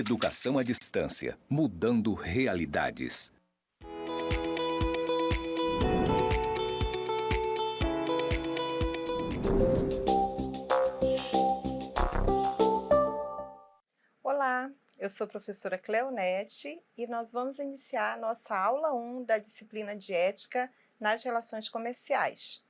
Educação à distância, mudando realidades. Olá, eu sou a professora Cleonete e nós vamos iniciar a nossa aula 1 da disciplina de Ética nas Relações Comerciais.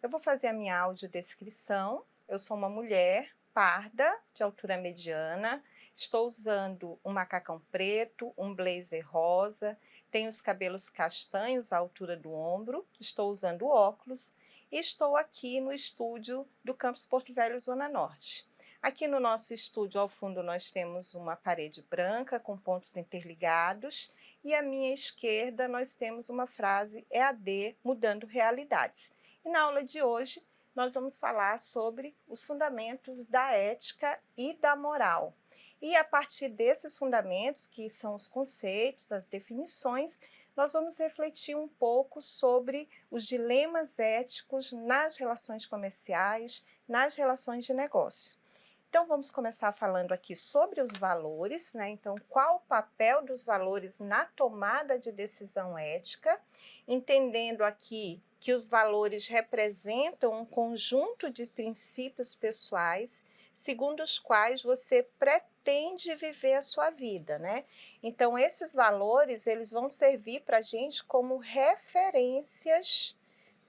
Eu vou fazer a minha audiodescrição. Eu sou uma mulher parda, de altura mediana, estou usando um macacão preto, um blazer rosa, tenho os cabelos castanhos à altura do ombro, estou usando óculos e estou aqui no estúdio do Campus Porto Velho, Zona Norte. Aqui no nosso estúdio, ao fundo, nós temos uma parede branca com pontos interligados e à minha esquerda nós temos uma frase EAD, mudando realidades. E na aula de hoje, nós vamos falar sobre os fundamentos da ética e da moral. E a partir desses fundamentos, que são os conceitos, as definições, nós vamos refletir um pouco sobre os dilemas éticos nas relações comerciais, nas relações de negócio. Então, vamos começar falando aqui sobre os valores, né? Então, qual o papel dos valores na tomada de decisão ética, entendendo aqui que os valores representam um conjunto de princípios pessoais, segundo os quais você pretende viver a sua vida, né? Então, esses valores, eles vão servir para a gente como referências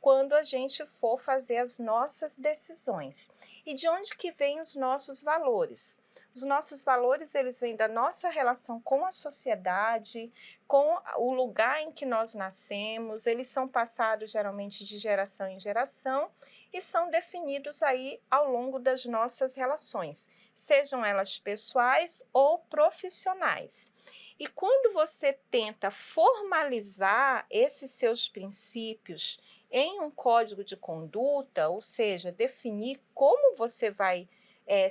quando a gente for fazer as nossas decisões. E de onde que vêm os nossos valores? Os nossos valores, eles vêm da nossa relação com a sociedade, com o lugar em que nós nascemos, eles são passados geralmente de geração em geração e são definidos aí ao longo das nossas relações, sejam elas pessoais ou profissionais. E quando você tenta formalizar esses seus princípios em um código de conduta, ou seja, definir como você vai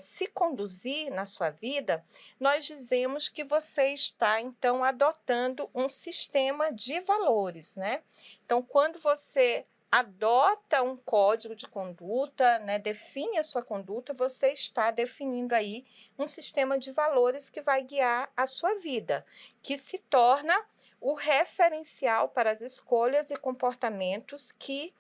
se conduzir na sua vida, nós dizemos que você está, então, adotando um sistema de valores, né? Então, quando você adota um código de conduta, né, define a sua conduta, você está definindo aí um sistema de valores que vai guiar a sua vida, que se torna o referencial para as escolhas e comportamentos que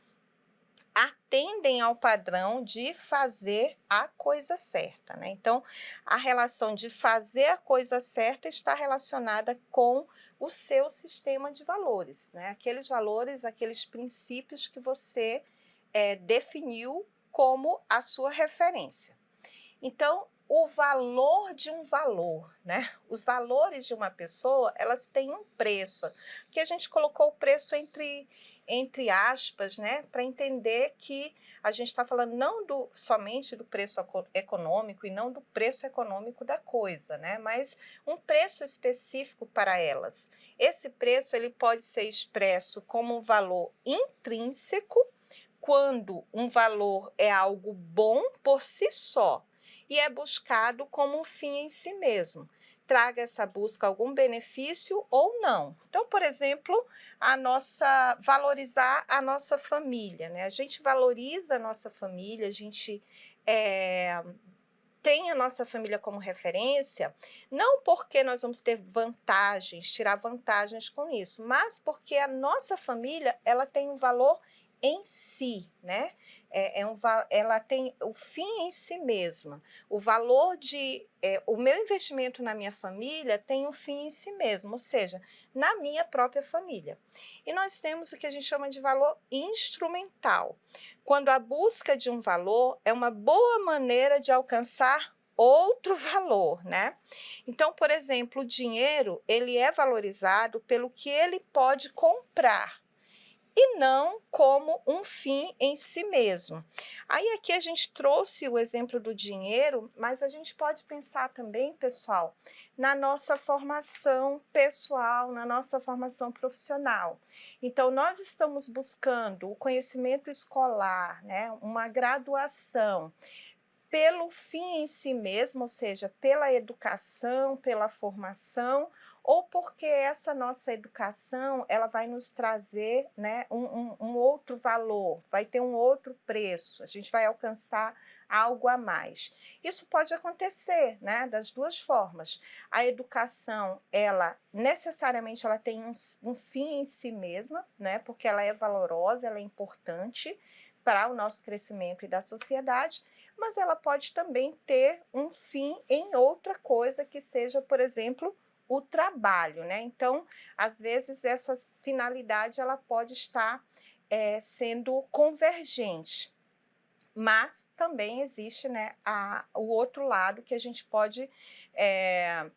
atendem ao padrão de fazer a coisa certa, né? Então, a relação de fazer a coisa certa está relacionada com o seu sistema de valores, né? Aqueles valores, aqueles princípios que você definiu como a sua referência. Então, o valor de um valor, né? Os valores de uma pessoa, elas têm um preço. Aqui a gente colocou o preço entre aspas, né? Para entender que a gente está falando não somente do preço econômico e não do preço econômico da coisa, né? Mas um preço específico para elas. Esse preço ele pode ser expresso como um valor intrínseco, quando um valor é algo bom por si só e é buscado como um fim em si mesmo. Traga essa busca algum benefício ou não. Então, por exemplo, valorizar a nossa família, né? A gente valoriza a nossa família, a gente tem a nossa família como referência, não porque nós vamos ter vantagens, tirar vantagens com isso, mas porque a nossa família, ela tem um valor em si, né? Ela tem o fim em si mesma. O valor o meu investimento na minha família tem um fim em si mesmo, ou seja, na minha própria família. E nós temos o que a gente chama de valor instrumental, quando a busca de um valor é uma boa maneira de alcançar outro valor, né? Então, por exemplo, o dinheiro, ele é valorizado pelo que ele pode comprar, e não como um fim em si mesmo. Aí aqui a gente trouxe o exemplo do dinheiro, mas a gente pode pensar também, pessoal, na nossa formação pessoal, na nossa formação profissional. Então, nós estamos buscando o conhecimento escolar, né, uma graduação, pelo fim em si mesmo, ou seja, pela educação, pela formação, ou porque essa nossa educação ela vai nos trazer, né, um outro valor, vai ter um outro preço, a gente vai alcançar algo a mais. Isso pode acontecer, né, das duas formas. A educação, ela necessariamente ela tem um fim em si mesma, né, porque ela é valorosa, ela é importante para o nosso crescimento e da sociedade, mas ela pode também ter um fim em outra coisa que seja, por exemplo, o trabalho, né? Então, às vezes essa finalidade ela pode estar sendo convergente. Mas também existe, né, o outro lado que a gente pode,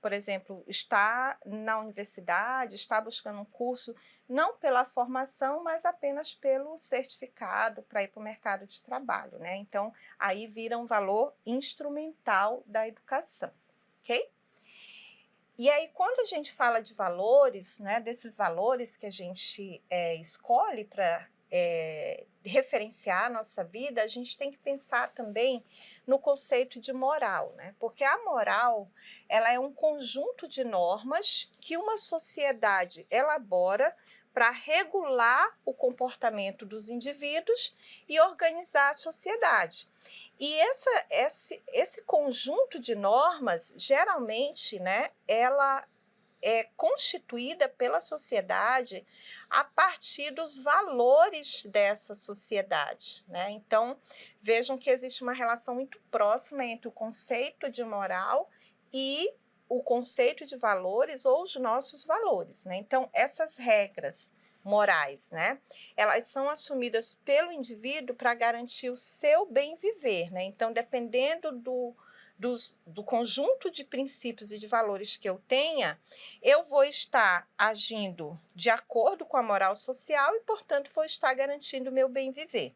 por exemplo, estar na universidade, estar buscando um curso, não pela formação, mas apenas pelo certificado para ir para o mercado de trabalho, né? Então, aí vira um valor instrumental da educação, ok? E aí, quando a gente fala de valores, né, desses valores que a gente escolhe para referenciar a nossa vida, a gente tem que pensar também no conceito de moral, né? Porque a moral, ela é um conjunto de normas que uma sociedade elabora para regular o comportamento dos indivíduos e organizar a sociedade. E esse conjunto de normas, geralmente, né, ela é constituída pela sociedade a partir dos valores dessa sociedade, né? Então, vejam que existe uma relação muito próxima entre o conceito de moral e o conceito de valores ou os nossos valores, né? Então, essas regras morais, né? Elas são assumidas pelo indivíduo para garantir o seu bem viver, né? Então, dependendo do conjunto de princípios e de valores que eu tenha, eu vou estar agindo de acordo com a moral social e, portanto, vou estar garantindo o meu bem viver.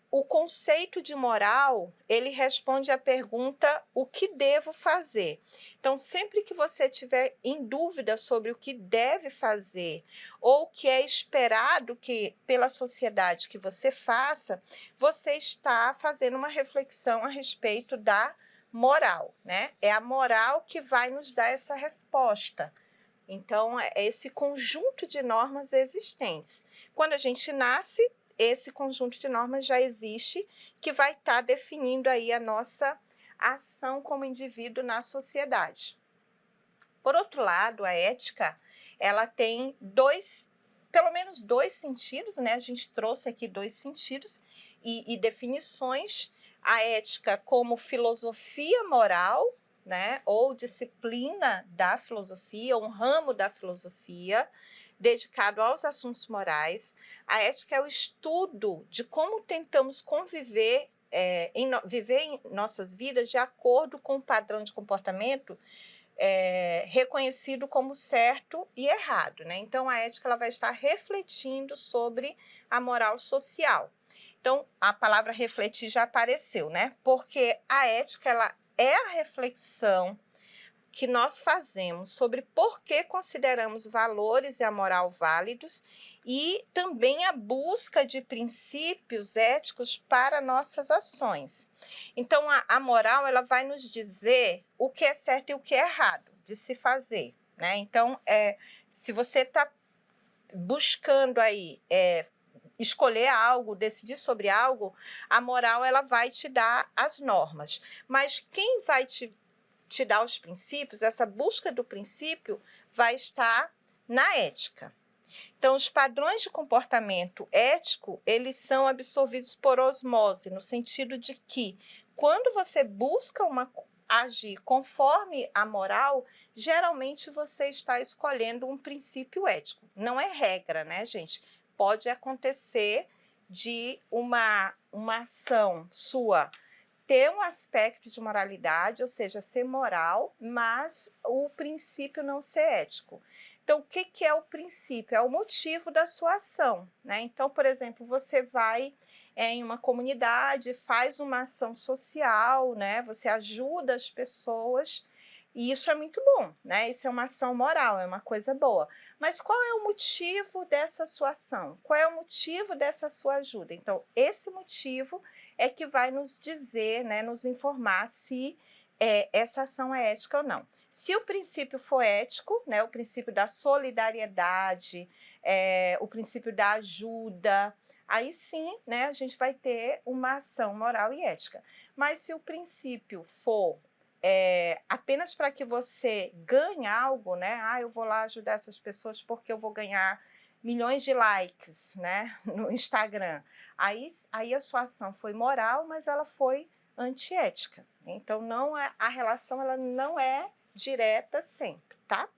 O conceito de moral, ele responde à pergunta: o que devo fazer? Então, sempre que você estiver em dúvida sobre o que deve fazer ou o que é esperado pela sociedade que você faça, você está fazendo uma reflexão a respeito da moral, né? É a moral que vai nos dar essa resposta. Então, é esse conjunto de normas existentes. Quando a gente nasce, esse conjunto de normas já existe, que vai estar definindo aí a nossa ação como indivíduo na sociedade. Por outro lado, a ética, ela tem pelo menos dois sentidos, né? A gente trouxe aqui dois sentidos e definições. A ética como filosofia moral, né? Ou disciplina da filosofia, um ramo da filosofia dedicado aos assuntos morais. A ética é o estudo de como tentamos conviver, viver em nossas vidas de acordo com o padrão de comportamento reconhecido como certo e errado, né? Então, a ética ela vai estar refletindo sobre a moral social. Então, a palavra refletir já apareceu, né? Porque a ética ela é a reflexão que nós fazemos sobre por que consideramos valores e a moral válidos e também a busca de princípios éticos para nossas ações. Então, a moral ela vai nos dizer o que é certo e o que é errado de se fazer, né? Então, se você está buscando aí escolher algo, decidir sobre algo, a moral ela vai te dar as normas. Mas quem vai te dar os princípios, essa busca do princípio vai estar na ética. Então, os padrões de comportamento ético, eles são absorvidos por osmose, no sentido de que, quando você busca agir conforme a moral, geralmente você está escolhendo um princípio ético. Não é regra, né, gente? Pode acontecer de uma ação sua ter um aspecto de moralidade, ou seja, ser moral, mas o princípio não ser ético. Então, o que é o princípio? É o motivo da sua ação, né? Então, por exemplo, você vai em uma comunidade, faz uma ação social, né? Você ajuda as pessoas E isso é muito bom, né? Isso é uma ação moral, é uma coisa boa. Mas qual é o motivo dessa sua ação? Qual é o motivo dessa sua ajuda? Então, esse motivo é que vai nos dizer, né, nos informar se essa ação é ética ou não. Se o princípio for ético, né, o princípio da solidariedade, o princípio da ajuda, aí sim, né, a gente vai ter uma ação moral e ética. Mas se o princípio for apenas para que você ganhe algo, né? Ah, eu vou lá ajudar essas pessoas porque eu vou ganhar milhões de likes, né, no Instagram. Aí a sua ação foi moral, mas ela foi antiética. Então não a relação ela não é direta sempre, tá?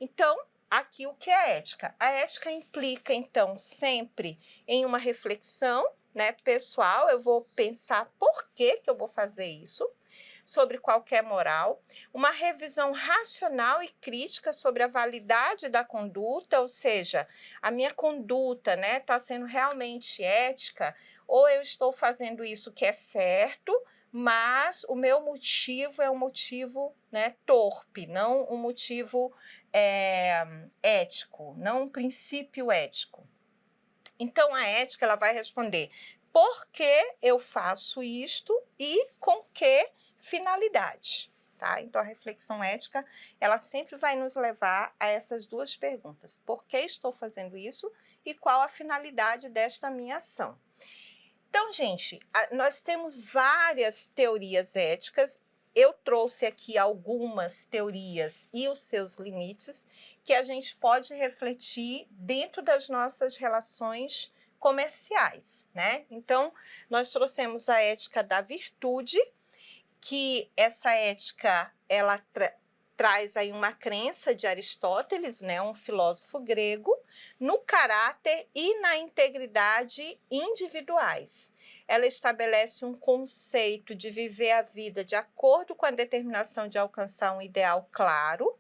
Então, aqui o que é ética? A ética implica, então, sempre em uma reflexão, né, pessoal. Eu vou pensar por que eu vou fazer isso, sobre qualquer moral, uma revisão racional e crítica sobre a validade da conduta, ou seja, a minha conduta, né, está sendo realmente ética, ou eu estou fazendo isso que é certo, mas o meu motivo é um motivo, né, torpe, não um motivo ético, não um princípio ético. Então, a ética ela vai responder por que eu faço isto e com que finalidade. Tá? Então, a reflexão ética ela sempre vai nos levar a essas duas perguntas. Por que estou fazendo isso e qual a finalidade desta minha ação? Então, gente, nós temos várias teorias éticas. Eu trouxe aqui algumas teorias e os seus limites que a gente pode refletir dentro das nossas relações comerciais, né? Então, nós trouxemos a ética da virtude, que essa ética, ela traz aí uma crença de Aristóteles, né, um filósofo grego, no caráter e na integridade individuais. Ela estabelece um conceito de viver a vida de acordo com a determinação de alcançar um ideal claro,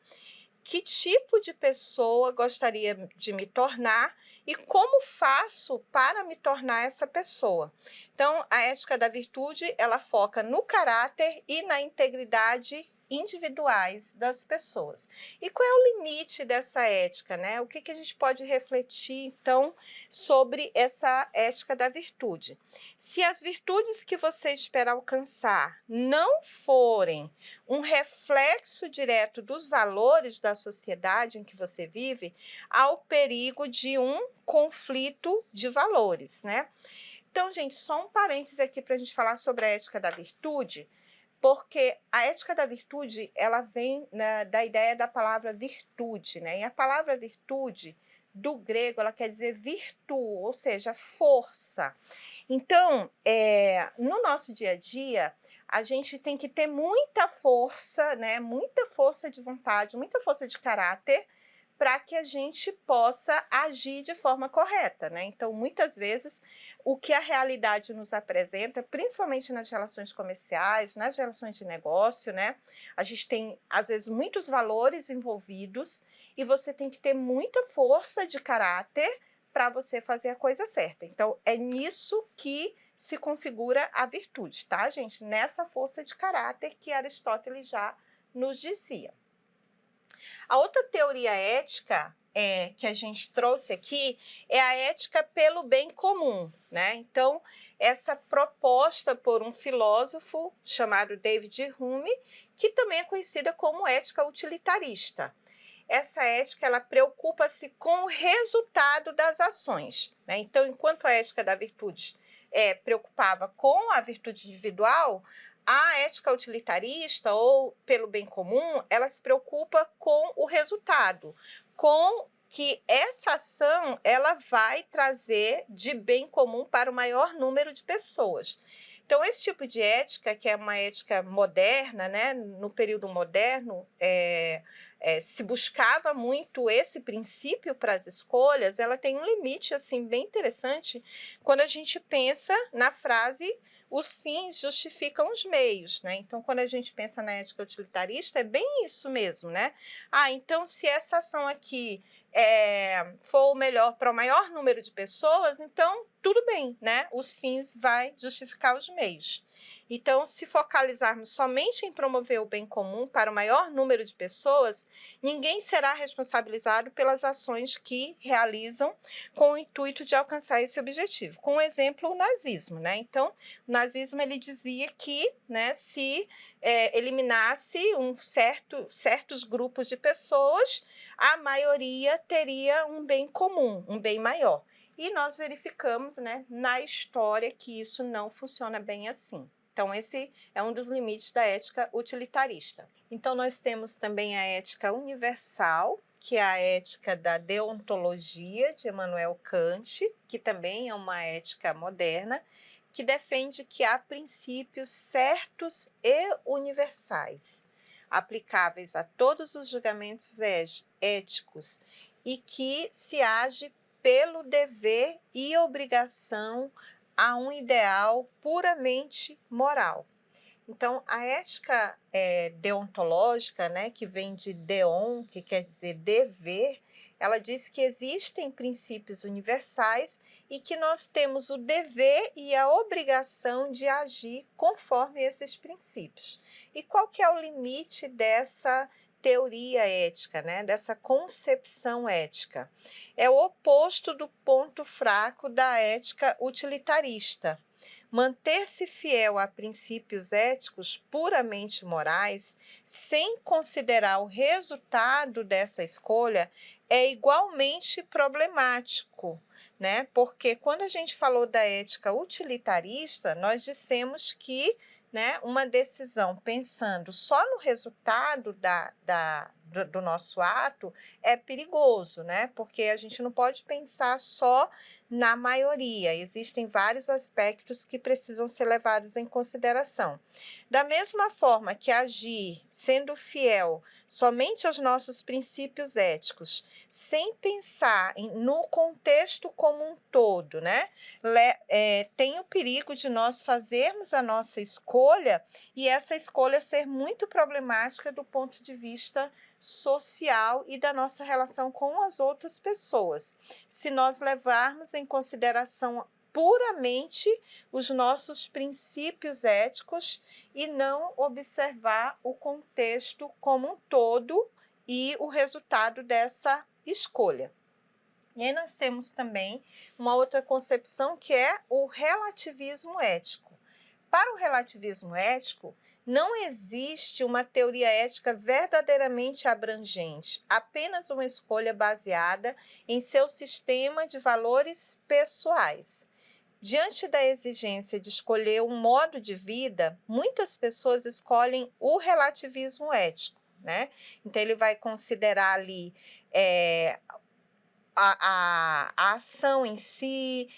que tipo de pessoa gostaria de me tornar e como faço para me tornar essa pessoa. Então, a ética da virtude, ela foca no caráter e na integridade individuais das pessoas. E qual é o limite dessa ética, né? O que a gente pode refletir, então, sobre essa ética da virtude? Se as virtudes que você espera alcançar não forem um reflexo direto dos valores da sociedade em que você vive, há o perigo de um conflito de valores, né? Então, gente, só um parênteses aqui para a gente falar sobre a ética da virtude, porque a ética da virtude, ela vem da ideia da palavra virtude, né? E a palavra virtude, do grego, ela quer dizer virtu, ou seja, força. Então, no nosso dia a dia, a gente tem que ter muita força, né? Muita força de vontade, muita força de caráter, para que a gente possa agir de forma correta, né? Então, muitas vezes, o que a realidade nos apresenta, principalmente nas relações comerciais, nas relações de negócio, né? A gente tem, às vezes, muitos valores envolvidos e você tem que ter muita força de caráter para você fazer a coisa certa. Então, é nisso que se configura a virtude, tá, gente? Nessa força de caráter que Aristóteles já nos dizia. A outra teoria ética que a gente trouxe aqui é a ética pelo bem comum, né? Então, essa proposta por um filósofo chamado David Hume, que também é conhecida como ética utilitarista. Essa ética, ela preocupa-se com o resultado das ações, né? Então, enquanto a ética da virtude preocupava com a virtude individual, a ética utilitarista, ou pelo bem comum, ela se preocupa com o resultado, com que essa ação ela vai trazer de bem comum para o maior número de pessoas. Então, esse tipo de ética, que é uma ética moderna, né, no período moderno, se buscava muito esse princípio para as escolhas, ela tem um limite assim bem interessante quando a gente pensa na frase os fins justificam os meios, né? Então, quando a gente pensa na ética utilitarista, é bem isso mesmo, né? Então, se essa ação aqui for o melhor para o maior número de pessoas, então tudo bem, né? Os fins vai justificar os meios. Então, se focalizarmos somente em promover o bem comum para o maior número de pessoas, ninguém será responsabilizado pelas ações que realizam com o intuito de alcançar esse objetivo. Com um exemplo, o nazismo, né? Então, o nazismo ele dizia que, né, se eliminasse certos grupos de pessoas, a maioria teria um bem comum, um bem maior. E nós verificamos, né, na história que isso não funciona bem assim. Então, esse é um dos limites da ética utilitarista. Então, nós temos também a ética universal, que é a ética da deontologia de Immanuel Kant, que também é uma ética moderna, que defende que há princípios certos e universais, aplicáveis a todos os julgamentos éticos e que se age pelo dever e obrigação a um ideal puramente moral. Então, a ética deontológica, né, que vem de deon, que quer dizer dever, ela diz que existem princípios universais e que nós temos o dever e a obrigação de agir conforme esses princípios. E qual que é o limite dessa teoria ética, né, dessa concepção ética? É o oposto do ponto fraco da ética utilitarista. Manter-se fiel a princípios éticos puramente morais, sem considerar o resultado dessa escolha, é igualmente problemático, né? Porque quando a gente falou da ética utilitarista, nós dissemos que, né, uma decisão pensando só no resultado do nosso ato é perigoso, né? Porque a gente não pode pensar só na maioria, existem vários aspectos que precisam ser levados em consideração. Da mesma forma que agir sendo fiel somente aos nossos princípios éticos, sem pensar no contexto como um todo, né? Tem o perigo de nós fazermos a nossa escolha e essa escolha ser muito problemática do ponto de vista social e da nossa relação com as outras pessoas, se nós levarmos em consideração puramente os nossos princípios éticos e não observar o contexto como um todo e o resultado dessa escolha. E aí nós temos também uma outra concepção que é o relativismo ético. Para o relativismo ético, não existe uma teoria ética verdadeiramente abrangente, apenas uma escolha baseada em seu sistema de valores pessoais. Diante da exigência de escolher um modo de vida, muitas pessoas escolhem o relativismo ético, né? Então, ele vai considerar ali a ação em si,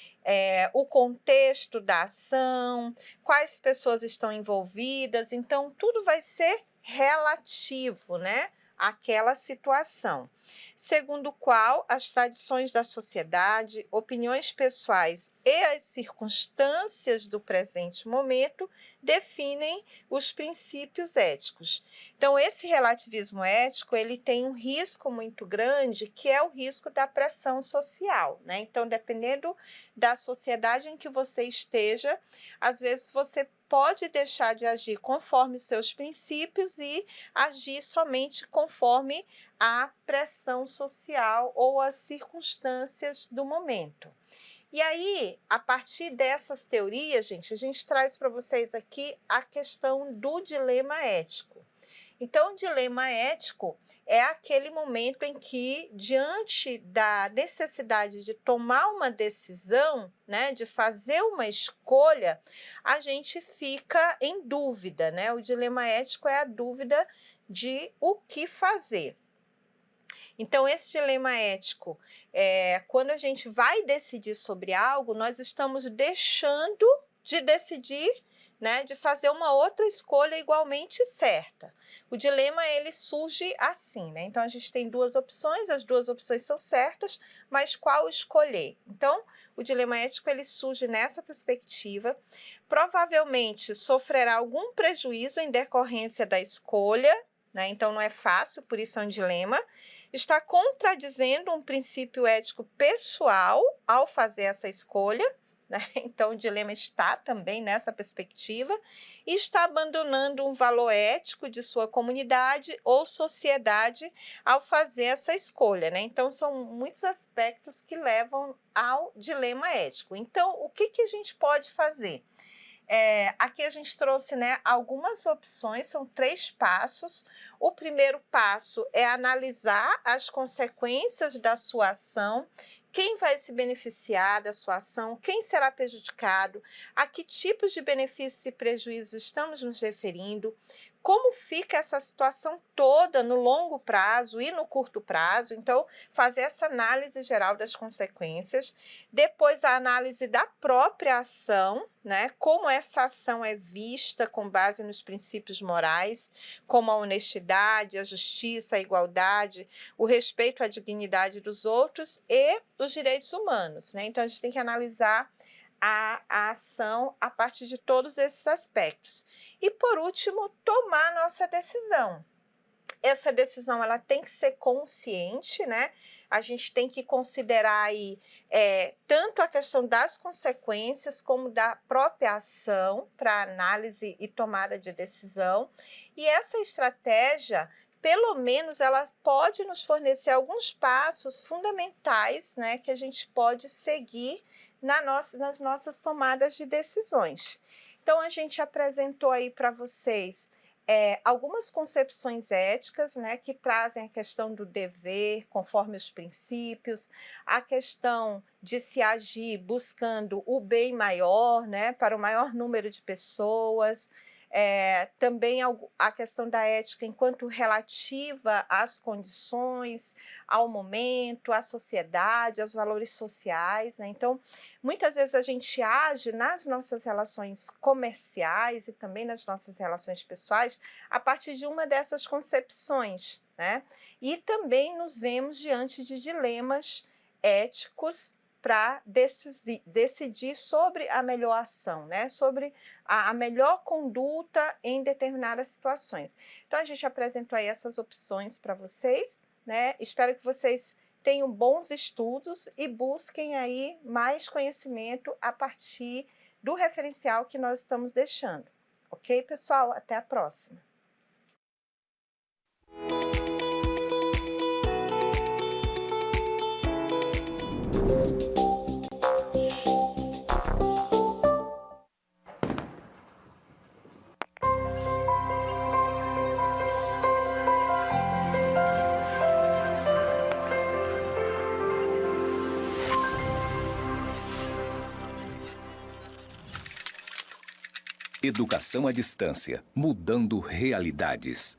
o contexto da ação, quais pessoas estão envolvidas, então tudo vai ser relativo, né, àquela situação. Segundo o qual as tradições da sociedade, opiniões pessoais e as circunstâncias do presente momento definem os princípios éticos. Então, esse relativismo ético, ele tem um risco muito grande, que é o risco da pressão social, né? Então, dependendo da sociedade em que você esteja, às vezes você pode deixar de agir conforme os seus princípios e agir somente conforme a pressão social ou as circunstâncias do momento. E aí, a partir dessas teorias, a gente traz para vocês aqui a questão do dilema ético. Então, o dilema ético é aquele momento em que, diante da necessidade de tomar uma decisão, né, de fazer uma escolha, a gente fica em dúvida, né? O dilema ético é a dúvida de o que fazer. Então, esse dilema ético, quando a gente vai decidir sobre algo, nós estamos deixando, de decidir, né, de fazer uma outra escolha igualmente certa. O dilema ele surge assim, né? Então a gente tem duas opções, as duas opções são certas, mas qual escolher? Então, o dilema ético ele surge nessa perspectiva. Provavelmente sofrerá algum prejuízo em decorrência da escolha, né? Então não é fácil, por isso é um dilema. Está contradizendo um princípio ético pessoal ao fazer essa escolha, né? Então o dilema está também nessa perspectiva e está abandonando um valor ético de sua comunidade ou sociedade ao fazer essa escolha, né? Então são muitos aspectos que levam ao dilema ético. Então o que a gente pode fazer? Aqui a gente trouxe, né, algumas opções, são 3 passos. O primeiro passo é analisar as consequências da sua ação, quem vai se beneficiar da sua ação, quem será prejudicado, a que tipos de benefícios e prejuízos estamos nos referindo, como fica essa situação toda no longo prazo e no curto prazo. Então, fazer essa análise geral das consequências. Depois, a análise da própria ação, né? Como essa ação é vista com base nos princípios morais, como a honestidade, a justiça, a igualdade, o respeito à dignidade dos outros e os direitos humanos, né? Então, a gente tem que analisar a ação a partir de todos esses aspectos. E, por último, tomar a nossa decisão. Essa decisão ela tem que ser consciente, né? A gente tem que considerar aí tanto a questão das consequências como da própria ação para análise e tomada de decisão. E essa estratégia, pelo menos, ela pode nos fornecer alguns passos fundamentais, né, que a gente pode seguir nas nossas tomadas de decisões. Então, a gente apresentou aí para vocês algumas concepções éticas, né, que trazem a questão do dever conforme os princípios, a questão de se agir buscando o bem maior, né, para o maior número de pessoas, também a questão da ética enquanto relativa às condições, ao momento, à sociedade, aos valores sociais, né? Então, muitas vezes a gente age nas nossas relações comerciais e também nas nossas relações pessoais a partir de uma dessas concepções, né? E também nos vemos diante de dilemas éticos para decidir sobre a melhor ação, né? Sobre a melhor conduta em determinadas situações. Então, a gente apresentou aí essas opções para vocês, né? Espero que vocês tenham bons estudos e busquem aí mais conhecimento a partir do referencial que nós estamos deixando. Ok, pessoal? Até a próxima! Educação à distância, mudando realidades.